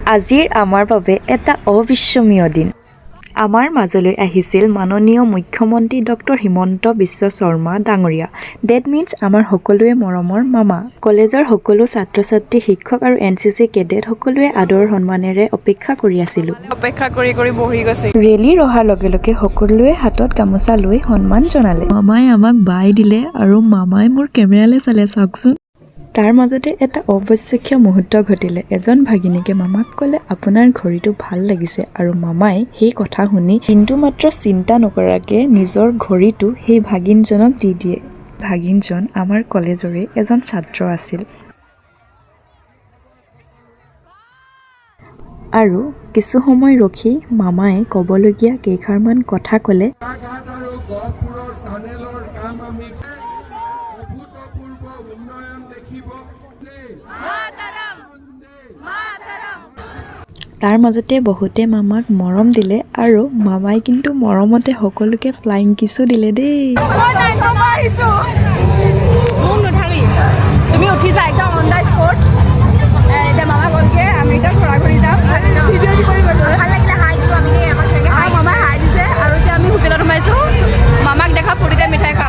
আজিৰ আমাৰ বাবে এটা অবিস্মৰণীয় দিন। আমাৰ মাজলৈ আহিছিল মাননীয় মুখ্যমন্ত্ৰী ডক্টৰ হিমন্ত বিশ্ব শৰ্মা ডাঙৰীয়া। ডেট মিন্স আমাৰ সকলোৱে মৰমৰ মামা। কলেজৰ সকলো ছাত্ৰ-ছাত্ৰী, শিক্ষক আৰু NCC কেডেট সকলোৱে আদৰ সন্মানেৰে অপেক্ষা কৰি আছিলোঁ। অপেক্ষা কৰি বহি গৈছে। ৰেলীৰ অহাৰ লগে লগে সকলোৱে হাতত গামোচা লৈ সন্মান জনালে। মামাই আমাক বাই দিলে আৰু মামাই মোৰ কেমেৰালৈ চালে, চাওকচোন। তাৰ মাজতে এটা অৱশ্যকীয় মুহূৰ্ত ঘটিলে। এজন ভাগিনীকে মামাক ক'লে, আপোনাৰ ঘড়ীটো ভাল লাগিছে, আৰু মামাই সেই কথা শুনি কিন্তু মাত্ৰ চিন্তা নকৰাকে নিজৰ ঘড়ীটো সেই ভাগিনজনক দি দিয়ে। ভাগিনজন আমাৰ কলেজৰে এজন ছাত্ৰ আছিল। আৰু কিছু সময় ৰখি মামাই ক'বলগীয়া কেইষাৰমান কথা ক'লে। তাৰ মাজতে বহুতে মামাক মৰম দিলে আৰু মামাই কিন্তু মৰমতে সকলোকে ফ্লাইং কিছো দিলে দেই। তুমি উঠি যা একদম অন দ্য স্পট।